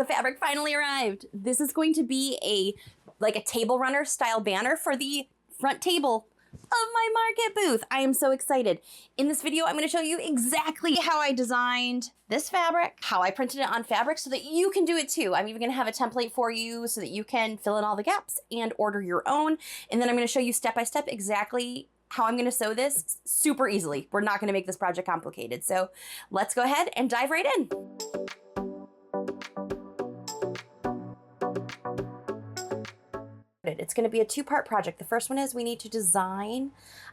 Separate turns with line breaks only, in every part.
the fabric finally arrived. This is going to be like a table runner style banner for the front table of my market booth. I am so excited. In this video, I'm going to show you exactly how I designed this fabric, how I printed it on fabric so that you can do it too. I'm even going to have a template for you so that you can fill in all the gaps and order your own. And then I'm going to show you step by step exactly how I'm going to sew this super easily. We're not going to make this project complicated. So let's go ahead and dive right in. It's going to be a two-part project. The first one is we need to design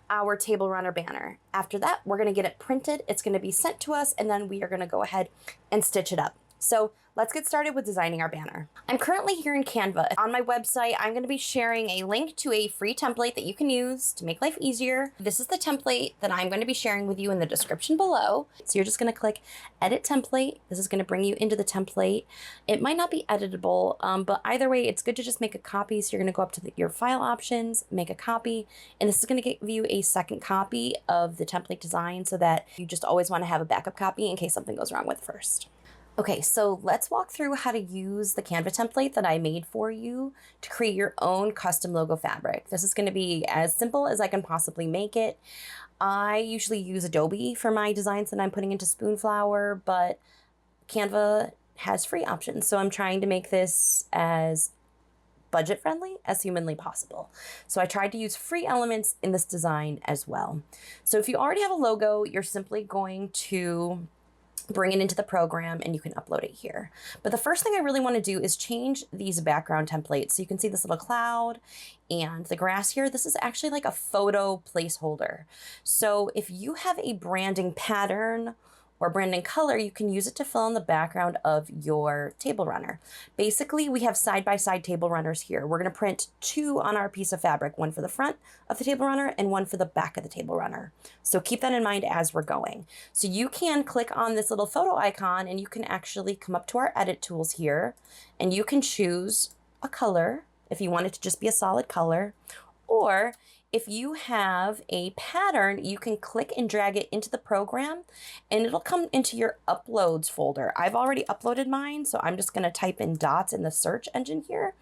our table runner banner. After that, we're going to get it printed. It's going to be sent to us, and then we are going to go ahead and stitch it up. So let's get started with designing our banner. I'm currently here in Canva. On my website, I'm going to be sharing a link to a free template that you can use to make life easier. This is the template that I'm going to be sharing with you in the description below. So you're just going to click Edit Template. This is going to bring you into the template. It might not be editable, but either way, it's good to just make a copy. So you're going to go up to your file options, make a copy, and this is going to give you a second copy of the template design so that you just always want to have a backup copy in case something goes wrong with first. Okay, so let's walk through how to use the Canva template that I made for you to create your own custom logo fabric. This is going to be as simple as I can possibly make it. I usually use Adobe for my designs that I'm putting into Spoonflower, but Canva has free options. So I'm trying to make this as budget friendly as humanly possible. So I tried to use free elements in this design as well. So if you already have a logo, you're simply going to bring it into the program and you can upload it here. But the first thing I really want to do is change these background templates. So you can see this little cloud and the grass here. This is actually like a photo placeholder. So if you have a branding pattern or branding color, you can use it to fill in the background of your table runner. Basically, we have side-by-side table runners here. We're gonna print two on our piece of fabric, one for the front of the table runner and one for the back of the table runner. So keep that in mind as we're going. So you can click on this little photo icon and you can actually come up to our edit tools here and you can choose a color if you want it to just be a solid color, or if you have a pattern, you can click and drag it into the program and it'll come into your uploads folder. I've already uploaded mine, so I'm just gonna type in dots in the search engine here.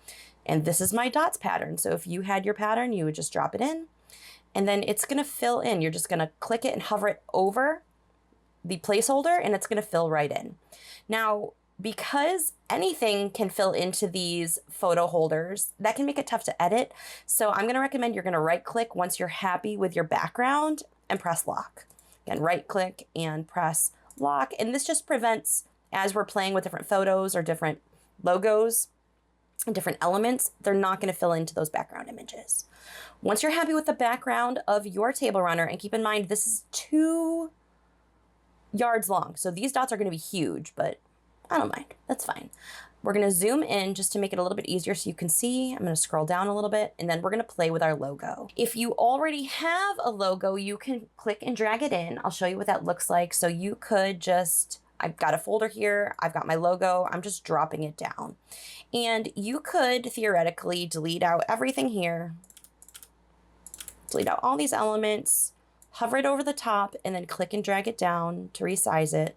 And this is my dots pattern. So if you had your pattern, you would just drop it in and then it's gonna fill in. You're just gonna click it and hover it over the placeholder and it's gonna fill right in. Now, because anything can fill into these photo holders, that can make it tough to edit. So I'm gonna recommend you're gonna right click once you're happy with your background and press lock. Again, right click and press lock. And this just prevents, as we're playing with different photos or different logos and different elements, they're not gonna fill into those background images. Once you're happy with the background of your table runner, and keep in mind, this is 2 yards long. So these dots are gonna be huge, but I don't mind, that's fine. We're gonna zoom in just to make it a little bit easier so you can see. I'm gonna scroll down a little bit and then we're gonna play with our logo. If you already have a logo, you can click and drag it in. I'll show you what that looks like. So you could just, I've got a folder here, I've got my logo, I'm just dropping it down. And you could theoretically delete out everything here, delete out all these elements, hover it over the top and then click and drag it down to resize it.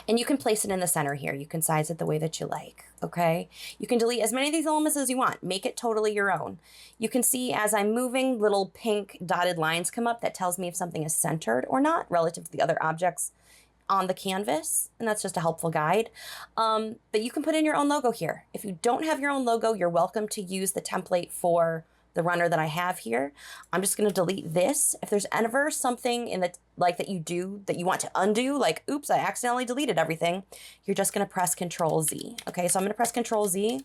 And you can place it in the center here. You can size it the way that you like, okay? You can delete as many of these elements as you want. Make it totally your own. You can see as I'm moving, little pink dotted lines come up that tells me if something is centered or not relative to the other objects on the canvas, and that's just a helpful guide. But you can put in your own logo here. If you don't have your own logo, you're welcome to use the template for the runner that I have here. I'm just gonna delete this. If there's ever something in the that you want to undo, like, oops, I accidentally deleted everything, you're just gonna press Control Z. Okay, so I'm gonna press Control Z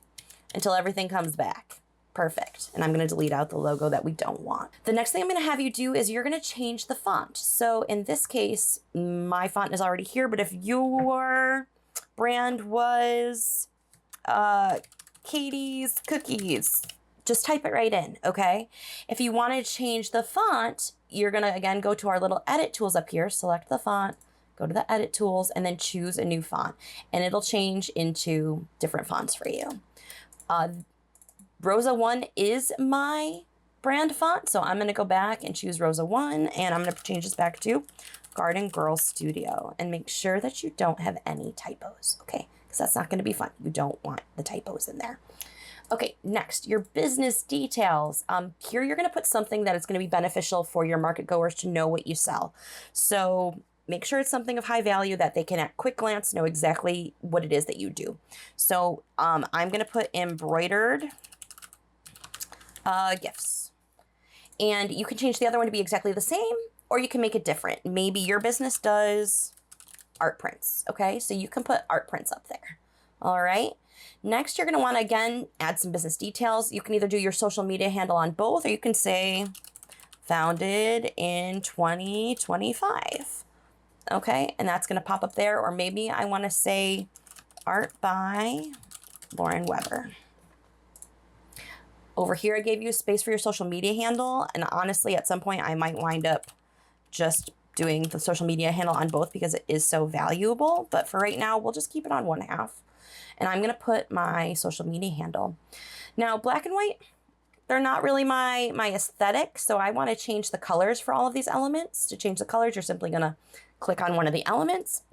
until everything comes back. Perfect. And I'm gonna delete out the logo that we don't want. The next thing I'm gonna have you do is you're gonna change the font. So in this case, my font is already here, but if your brand was Katie's Cookies, just type it right in, okay? If you want to change the font, you're gonna, again, go to our little edit tools up here, select the font, go to the edit tools, and then choose a new font. And it'll change into different fonts for you. Rosa 1 is my brand font, so I'm gonna go back and choose Rosa 1, and I'm gonna change this back to Garden Girl Studio, and make sure that you don't have any typos, okay? because that's not going to be fun. You don't want the typos in there. Okay, next, your business details. Here you're going to put something that is going to be beneficial for your market goers to know what you sell. So make sure it's something of high value that they can at quick glance know exactly what it is that you do. So I'm going to put embroidered gifts. And you can change the other one to be exactly the same, or you can make it different. Maybe your business does art prints, okay? So you can put art prints up there, all right? Next, you're gonna wanna, again, add some business details. You can either do your social media handle on both, or you can say, founded in 2025, okay? And that's gonna pop up there, or maybe I wanna say, art by Lauren Weber. Over here, I gave you a space for your social media handle, and honestly, at some point, I might wind up just doing the social media handle on both because it is so valuable, but for right now, we'll just keep it on one half. And I'm gonna put my social media handle. Now, black and white, they're not really my aesthetic, so I wanna change the colors for all of these elements. To change the colors, you're simply gonna click on one of the elements,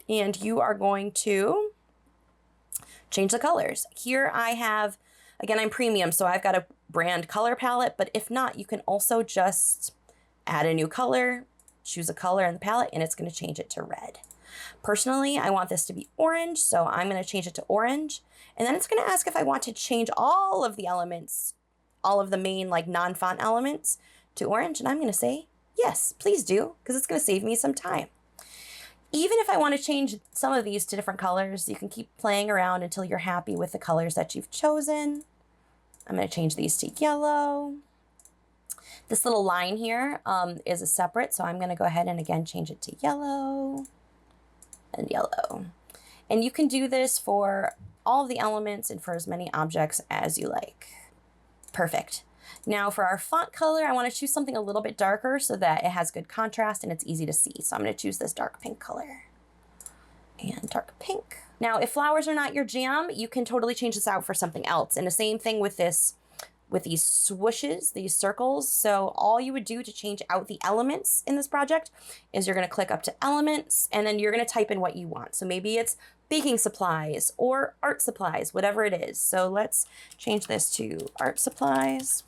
and you are going to change the colors. Here I have, again, I'm premium, so I've got a brand color palette, but if not, you can also just add a new color, choose a color in the palette, and it's gonna change it to red. Personally, I want this to be orange, so I'm gonna change it to orange. And then it's gonna ask if I want to change all of the elements, all of the main like non-font elements to orange. And I'm gonna say, yes, please do, because it's gonna save me some time. Even if I wanna change some of these to different colors, you can keep playing around until you're happy with the colors that you've chosen. I'm gonna change these to yellow. This little line here is a separate, so I'm gonna go ahead and again change it to yellow and yellow. And you can do this for all of the elements and for as many objects as you like. Perfect. Now for our font color, I want to choose something a little bit darker so that it has good contrast and it's easy to see. So I'm going to choose this dark pink color and dark pink. Now, if flowers are not your jam, you can totally change this out for something else. And the same thing with this, with these swooshes, these circles. So all you would do to change out the elements in this project is you're going to click up to elements and then you're going to type in what you want. So maybe it's baking supplies or art supplies, whatever it is. So let's change this to art supplies.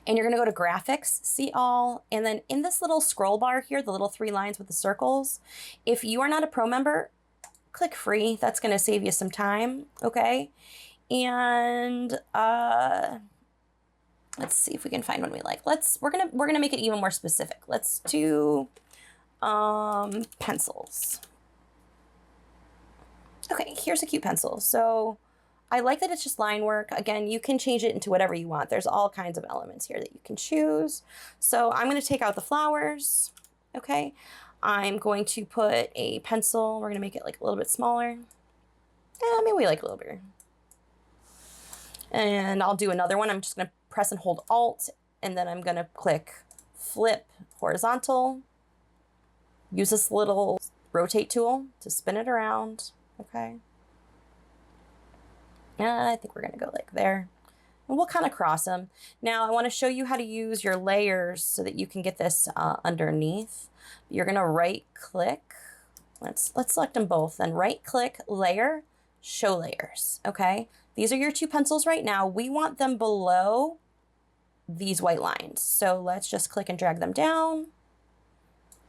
And you're going to go to graphics, see all, and then in this little scroll bar here, the little 3 lines with the circles, if you are not a pro member, click free. That's going to save you some time. Okay. And let's see if we can find one we like. We're gonna make it even more specific. Let's do pencils. Okay, here's a cute pencil. So I like that it's just line work. Again, you can change it into whatever you want. There's all kinds of elements here that you can choose. So I'm gonna take out the flowers. Okay, I'm going to put a pencil. We're gonna make it like a little bit smaller. Maybe we like a little bigger. And I'll do another one. I'm just gonna press and hold Alt, and then I'm gonna click flip horizontal. Use this little rotate tool to spin it around, okay? I think we're gonna go like there. And we'll kind of cross them. Now I wanna show you how to use your layers so that you can get this underneath. You're gonna right click. Let's select them both. Then right click, layer, show layers, okay? These are your 2 pencils right now. We want them below these white lines. So let's just click and drag them down,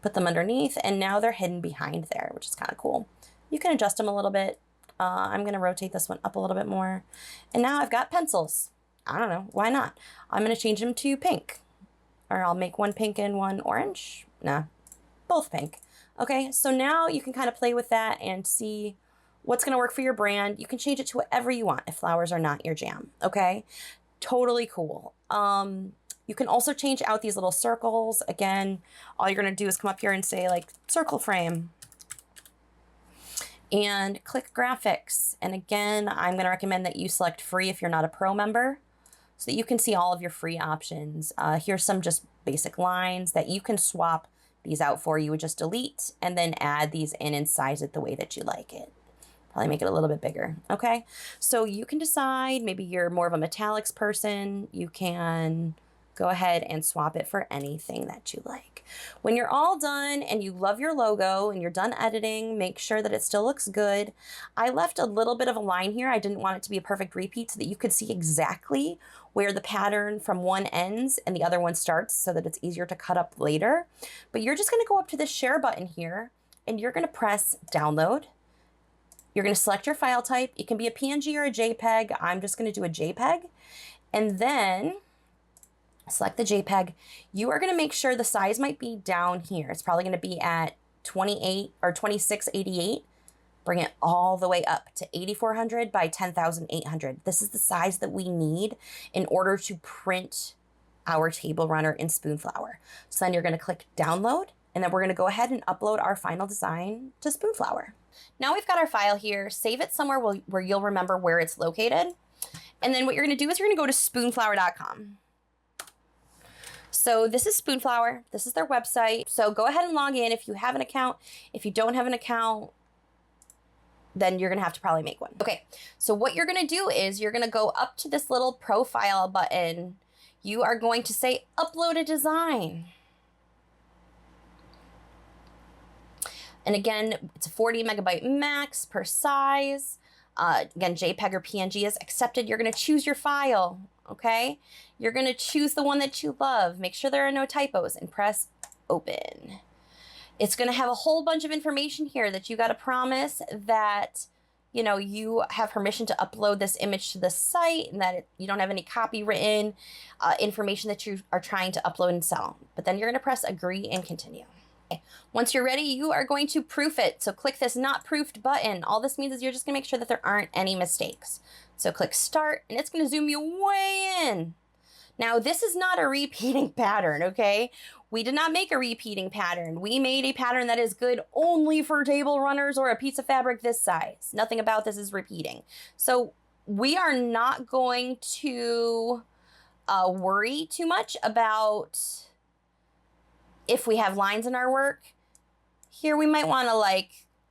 put them underneath, and now they're hidden behind there, which is kind of cool. You can adjust them a little bit. I'm gonna rotate this one up a little bit more. And now I've got pencils. I don't know, why not? I'm gonna change them to pink, or I'll make one pink and one orange. Nah, both pink. Okay, so now you can kind of play with that and see what's going to work for your brand. You can change it to whatever you want if flowers are not your jam, okay? Totally cool. You can also change out these little circles. Again, all you're going to do is come up here and say like circle frame and click graphics. And again, I'm going to recommend that you select free if you're not a pro member so that you can see all of your free options. Here's some just basic lines that you can swap these out for. You would just delete and then add these in and size it the way that you like it. Probably make it a little bit bigger, okay? So you can decide, maybe you're more of a metallics person. You can go ahead and swap it for anything that you like. When you're all done and you love your logo and you're done editing, make sure that it still looks good. I left a little bit of a line here. I didn't want it to be a perfect repeat so that you could see exactly where the pattern from one ends and the other one starts so that it's easier to cut up later. But you're just gonna go up to this share button here and you're gonna press download. You're gonna select your file type. It can be a PNG or a JPEG. I'm just gonna do a JPEG. And then select the JPEG. You are gonna make sure the size might be down here. It's probably gonna be at 28 or 2688. Bring it all the way up to 8400 by 10,800. This is the size that we need in order to print our table runner in Spoonflower. So then you're gonna click download, and then we're gonna go ahead and upload our final design to Spoonflower. Now we've got our file here. Save it somewhere where you'll remember where it's located. And then what you're gonna do is you're gonna go to spoonflower.com. So this is Spoonflower. This is their website. So go ahead and log in if you have an account. If you don't have an account, then you're gonna have to probably make one. Okay, so what you're gonna do is you're gonna go up to this little profile button. You are going to say upload a design. And again, it's a 40 megabyte max per size. Again, JPEG or PNG is accepted. You're gonna choose your file, okay? You're gonna choose the one that you love. Make sure there are no typos and press open. It's gonna have a whole bunch of information here that you gotta promise that, you know, you have permission to upload this image to the site and that you don't have any copywritten information that you are trying to upload and sell. But then you're gonna press agree and continue. Once you're ready, you are going to proof it. So click this not proofed button. All this means is you're just gonna make sure that there aren't any mistakes. So click start and it's gonna zoom you way in. Now this is not a repeating pattern, okay? We did not make a repeating pattern. We made a pattern that is good only for table runners or a piece of fabric this size. Nothing about this is repeating. So we are not going to worry too much about if we have lines in our work. Here we might want to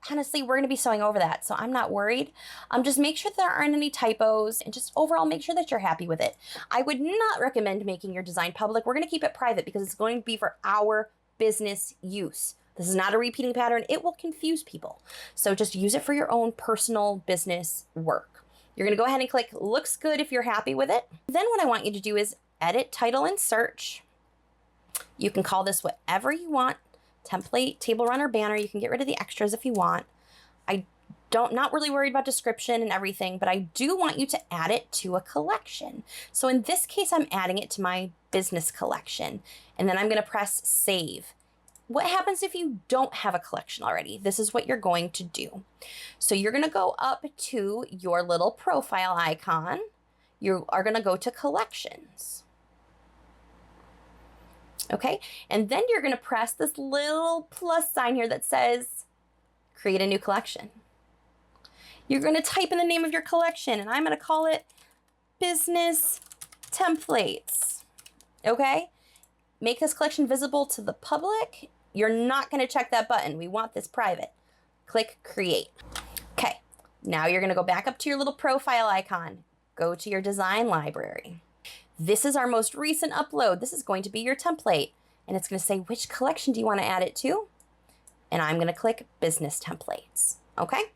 honestly, we're going to be sewing over that, so I'm not worried. Just make sure there aren't any typos and just overall make sure that you're happy with it. I would not recommend making your design public. We're going to keep it private because it's going to be for our business use. This is not a repeating pattern. It will confuse people. So just use it for your own personal business work. You're going to go ahead and click looks good if you're happy with it. Then what I want you to do is edit, title, and search. You can call this whatever you want. Template, table runner, banner. You can get rid of the extras if you want. Not really worried about description and everything, but I do want you to add it to a collection. So in this case, I'm adding it to my business collection, and then I'm going to press save. What happens if you don't have a collection already? This is what you're going to do. So you're going to go up to your little profile icon. You are going to go to collections. Okay, and then you're gonna press this little plus sign here that says create a new collection. You're gonna type in the name of your collection, and I'm gonna call it business templates. Okay, make this collection visible to the public. You're not gonna check that button. We want this private. Click create. Okay, now you're gonna go back up to your little profile icon. Go to your design library. This is our most recent upload. This is going to be your template. And it's going to say, which collection do you want to add it to? And I'm going to click business templates. Okay.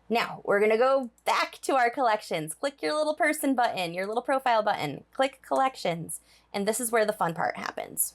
Now we're going to go back to our collections. Click your little person button, your little profile button, click collections. And this is where the fun part happens.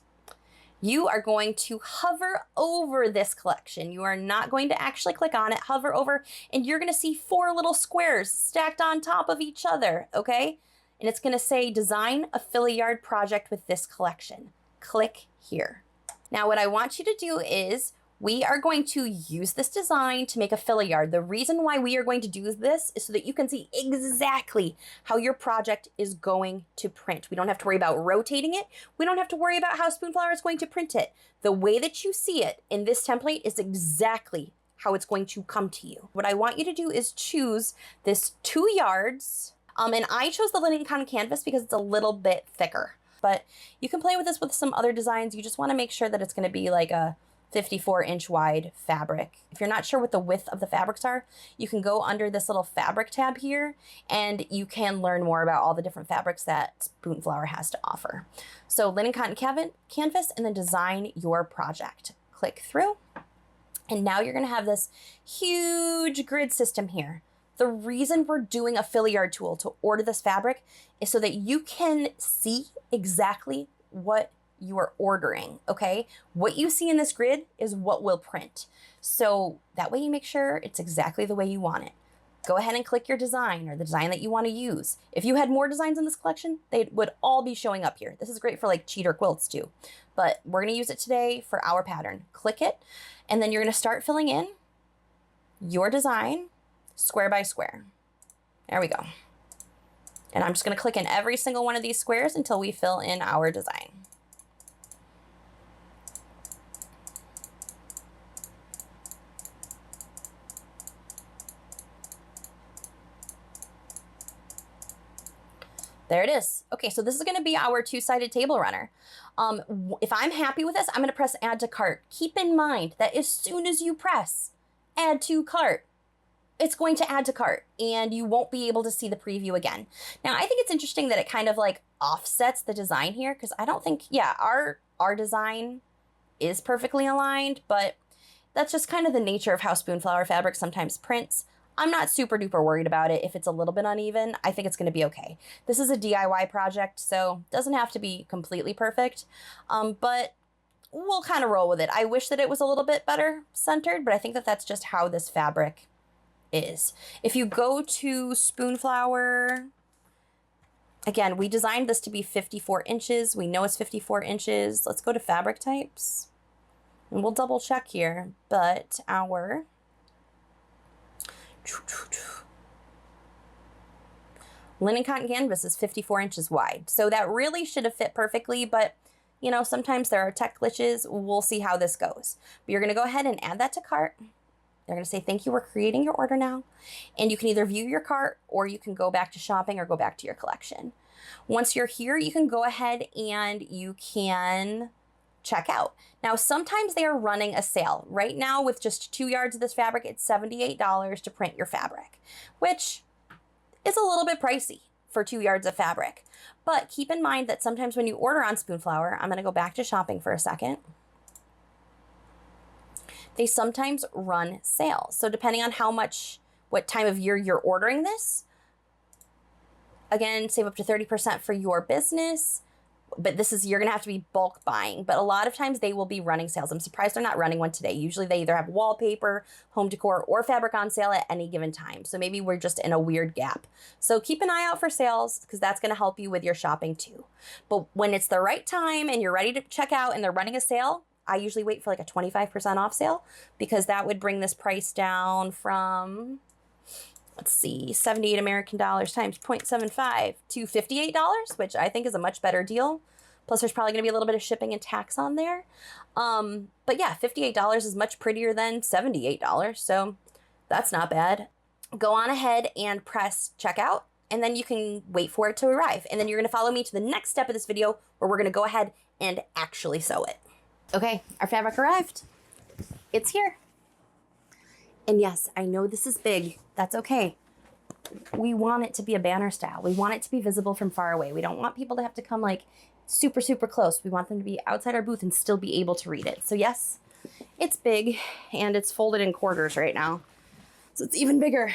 You are going to hover over this collection. You are not going to actually click on it, hover over, and you're going to see 4 little squares stacked on top of each other. Okay. And it's going to say design a Fill-A-Yard project with this collection. Click here. Now what I want you to do is we are going to use this design to make a Fill-A-Yard. The reason why we are going to do this is so that you can see exactly how your project is going to print. We don't have to worry about rotating it. We don't have to worry about how Spoonflower is going to print it. The way that you see it in this template is exactly how it's going to come to you. What I want you to do is choose this 2 yards. And I chose the linen cotton canvas because it's a little bit thicker, but you can play with this with some other designs. You just want to make sure that it's going to be like a 54-inch wide fabric. If you're not sure what the width of the fabrics are, you can go under this little fabric tab here and you can learn more about all the different fabrics that Spoonflower has to offer. So linen cotton canvas, and then design your project. Click through, and now you're gonna have this huge grid system here. The reason we're doing a Fill-A-Yard tool to order this fabric is so that you can see exactly what you are ordering, okay? What you see in this grid is what will print. So that way you make sure it's exactly the way you want it. Go ahead and click your design or the design that you want to use. If you had more designs in this collection, they would all be showing up here. This is great for like cheater quilts too, but we're gonna use it today for our pattern. Click it, and then you're gonna start filling in your design square by square. There we go. And I'm just gonna click in every single one of these squares until we fill in our design. There it is. Okay, so this is gonna be our two-sided table runner. If I'm happy with this, I'm gonna press add to cart. Keep in mind that as soon as you press add to cart, it's going to add to cart and you won't be able to see the preview again. Now, I think it's interesting that it kind of like offsets the design here, because I don't think, yeah, our design is perfectly aligned, but that's just kind of the nature of how Spoonflower fabric sometimes prints. I'm not super duper worried about it. If it's a little bit uneven, I think it's gonna be okay. This is a DIY project, so it doesn't have to be completely perfect, but we'll kind of roll with it. I wish that it was a little bit better centered, but I think that that's just how this fabric is. If you go to Spoonflower, again, we designed this to be 54 inches. We know it's 54 inches. Let's go to fabric types and we'll double check here, but our linen cotton canvas is 54 inches wide. So that really should have fit perfectly, but you know, sometimes there are tech glitches. We'll see how this goes. But you're gonna go ahead and add that to cart. They're gonna say, thank you, we're creating your order now. And you can either view your cart or you can go back to shopping or go back to your collection. Once you're here, you can go ahead and you can check out. Now, sometimes they are running a sale. Right now, with just 2 yards of this fabric, it's $78 to print your fabric, which is a little bit pricey for 2 yards of fabric. But keep in mind that sometimes when you order on Spoonflower, I'm gonna go back to shopping for a second. They sometimes run sales. So depending on what time of year you're ordering this, again, save up to 30% for your business. But you're gonna have to be bulk buying. But a lot of times they will be running sales. I'm surprised they're not running one today. Usually they either have wallpaper, home decor, or fabric on sale at any given time. So maybe we're just in a weird gap. So keep an eye out for sales, because that's gonna help you with your shopping too. But when it's the right time and you're ready to check out and they're running a sale, I usually wait for like a 25% off sale, because that would bring this price down from, let's see, 78 American dollars times 0.75 to $58, which I think is a much better deal. Plus there's probably gonna be a little bit of shipping and tax on there. But yeah, $58 is much prettier than $78, so that's not bad. Go on ahead and press checkout, and then you can wait for it to arrive. And then you're gonna follow me to the next step of this video where we're gonna go ahead and actually sew it. Okay, our fabric arrived. It's here. And yes, I know this is big. That's okay. We want it to be a banner style. We want it to be visible from far away. We don't want people to have to come like super, super close. We want them to be outside our booth and still be able to read it. So yes, it's big and it's folded in quarters right now. So it's even bigger.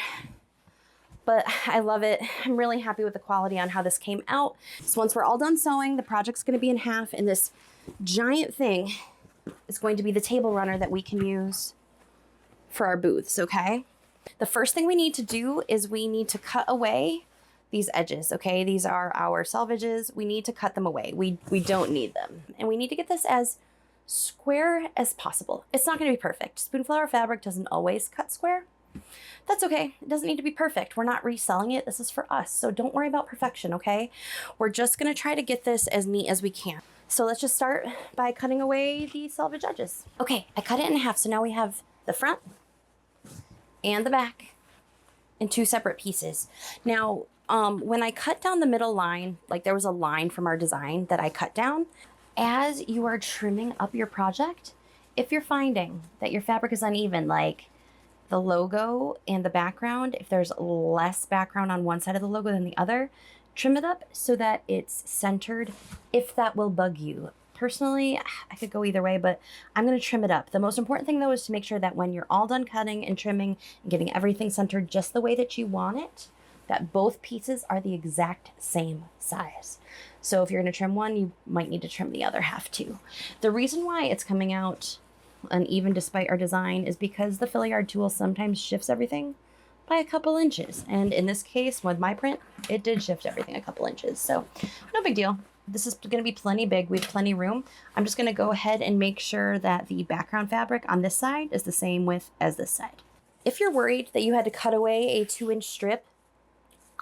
But I love it. I'm really happy with the quality on how this came out. So once we're all done sewing, the project's gonna be in half, and this giant thing is going to be the table runner that we can use for our booths, okay? The first thing we need to do is we need to cut away these edges, okay? These are our selvages. We need to cut them away. We don't need them. And we need to get this as square as possible. It's not gonna be perfect. Spoonflower fabric doesn't always cut square. That's okay. It doesn't need to be perfect. We're not reselling it. This is for us. So don't worry about perfection, okay? We're just gonna try to get this as neat as we can. So let's just start by cutting away the selvage edges. Okay, I cut it in half. So now we have the front and the back in two separate pieces. Now, when I cut down the middle line, like there was a line from our design that I cut down, as you are trimming up your project, if you're finding that your fabric is uneven, like the logo and the background, if there's less background on one side of the logo than the other, trim it up so that it's centered if that will bug you. Personally, I could go either way, but I'm going to trim it up. The most important thing though is to make sure that when you're all done cutting and trimming and getting everything centered just the way that you want it, that both pieces are the exact same size. So if you're going to trim one, you might need to trim the other half too. The reason why it's coming out uneven despite our design is because the Fill-A-Yard tool sometimes shifts everything by a couple inches. And in this case, with my print, it did shift everything a couple inches. So no big deal. This is going to be plenty big. We have plenty of room. I'm just going to go ahead and make sure that the background fabric on this side is the same width as this side. If you're worried that you had to cut away a 2-inch strip,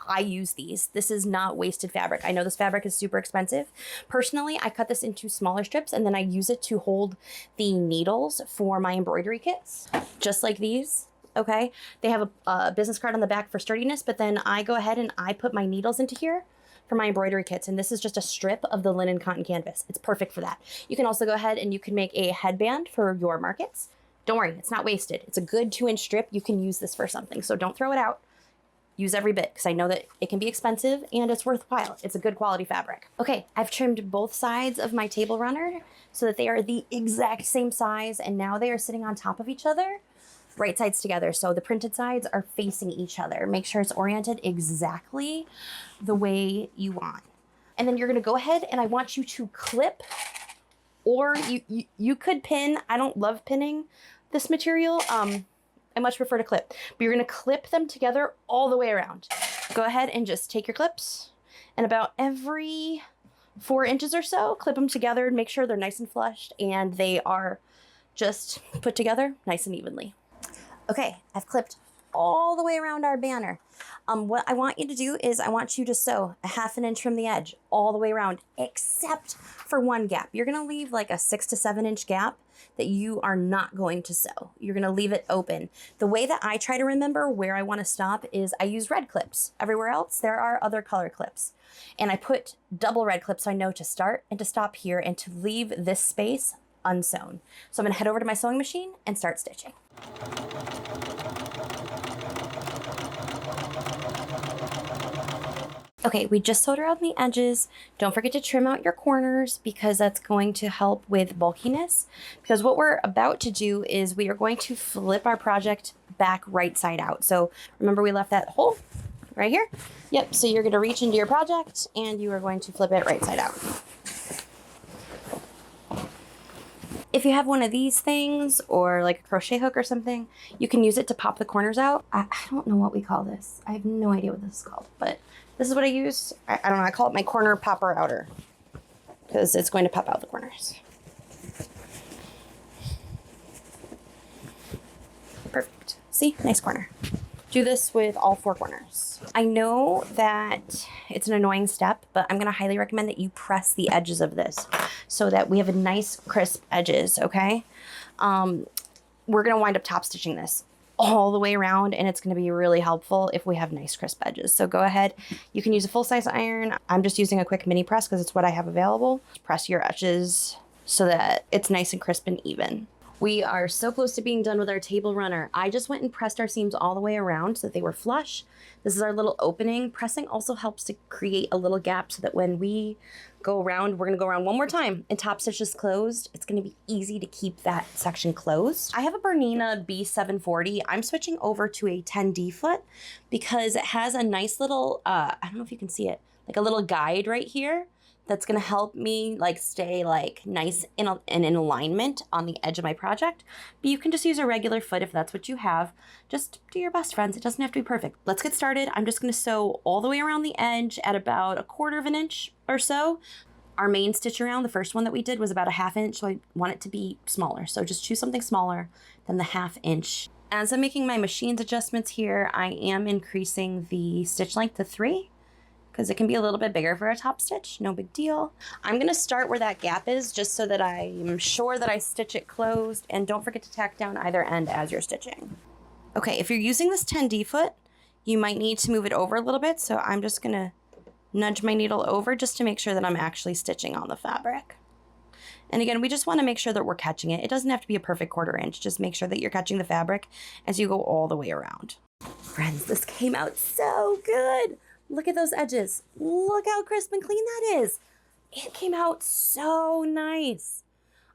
I use these. This is not wasted fabric. I know this fabric is super expensive. Personally, I cut this into smaller strips and then I use it to hold the needles for my embroidery kits, just like these. Okay, they have a business card on the back for sturdiness, but then I go ahead and I put my needles into here for my embroidery kits, and this is just a strip of the linen cotton canvas. It's perfect for that. You can also go ahead and you can make a headband for your markets. Don't worry, it's not wasted. It's a good 2-inch strip. You can use this for something, so don't throw it out. Use every bit, because I know that it can be expensive and it's worthwhile. It's a good quality fabric. Okay, I've trimmed both sides of my table runner so that they are the exact same size, and now they are sitting on top of each other, right sides together. So the printed sides are facing each other. Make sure it's oriented exactly the way you want. And then you're gonna go ahead and I want you to clip, or you could pin. I don't love pinning this material. I much prefer to clip, but you're gonna clip them together all the way around. Go ahead and just take your clips and about every 4 inches or so, clip them together and make sure they're nice and flushed and they are just put together nice and evenly. Okay, I've clipped all the way around our banner. What I want you to do is I want you to sew a 1/2 inch from the edge all the way around, except for one gap. You're gonna leave like a 6 to 7 inch gap that you are not going to sew. You're gonna leave it open. The way that I try to remember where I wanna stop is I use red clips. Everywhere else, there are other color clips. And I put double red clips so I know to start and to stop here and to leave this space unsewn. So I'm gonna head over to my sewing machine and start stitching. Okay, we just sewed around the edges. Don't forget to trim out your corners because that's going to help with bulkiness. Because what we're about to do is we are going to flip our project back right side out. So remember we left that hole right here? Yep, so you're gonna reach into your project and you are going to flip it right side out. If you have one of these things or like a crochet hook or something, you can use it to pop the corners out. I don't know what we call this. I have no idea what this is called, but this is what I use. I don't know, I call it my corner popper outer because it's going to pop out the corners. Perfect. See, nice corner. Do this with all 4 corners. I know that it's an annoying step, but I'm gonna highly recommend that you press the edges of this so that we have a nice crisp edges, okay? We're gonna wind up top stitching this all the way around and it's gonna be really helpful if we have nice crisp edges. So go ahead, you can use a full-size iron. I'm just using a quick mini press because it's what I have available. Press your edges so that it's nice and crisp and even. We are so close to being done with our table runner. I just went and pressed our seams all the way around so that they were flush. This is our little opening. Pressing also helps to create a little gap so that when we go around, we're gonna go around one more time and top stitch is closed. It's gonna be easy to keep that section closed. I have a Bernina B740. I'm switching over to a 10D foot because it has a nice little, I don't know if you can see it, like a little guide right here. That's gonna help me like stay like nice and in alignment on the edge of my project. But you can just use a regular foot if that's what you have. Just do your best, friends. It doesn't have to be perfect. Let's get started. I'm just gonna sew all the way around the edge at about 1/4 inch or so. Our main stitch around, the first one that we did was about a 1/2 inch, so I want it to be smaller. So just choose something smaller than the 1/2 inch. As I'm making my machine's adjustments here, I am increasing the stitch length to 3. Because it can be a little bit bigger for a top stitch, no big deal. I'm gonna start where that gap is just so that I'm sure that I stitch it closed, and don't forget to tack down either end as you're stitching. Okay, if you're using this 10D foot, you might need to move it over a little bit, so I'm just gonna nudge my needle over just to make sure that I'm actually stitching on the fabric. And again, we just want to make sure that we're catching it. It doesn't have to be a perfect 1/4 inch. Just make sure that you're catching the fabric as you go all the way around. Friends, this came out so good. Look at those edges. Look how crisp and clean that is. It came out so nice.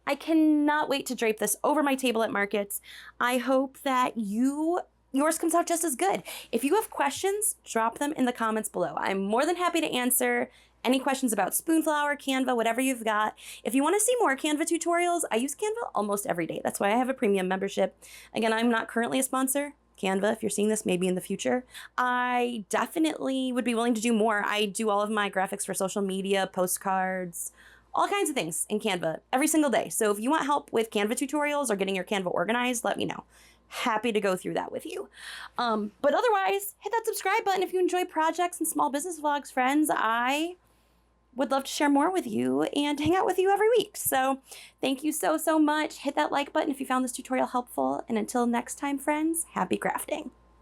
I cannot wait to drape this over my table at markets. I hope that yours comes out just as good. If you have questions, drop them in the comments below. I'm more than happy to answer any questions about Spoonflower, Canva, whatever you've got. If you want to see more Canva tutorials, I use Canva almost every day. That's why I have a premium membership. Again, I'm not currently a sponsor. Canva, if you're seeing this, maybe in the future. I definitely would be willing to do more. I do all of my graphics for social media, postcards, all kinds of things in Canva every single day. So if you want help with Canva tutorials or getting your Canva organized, let me know. Happy to go through that with you. But otherwise, hit that subscribe button if you enjoy projects and small business vlogs, friends. I would love to share more with you and hang out with you every week. So thank you so much. Hit that like button if you found this tutorial helpful. And until next time, friends, happy crafting.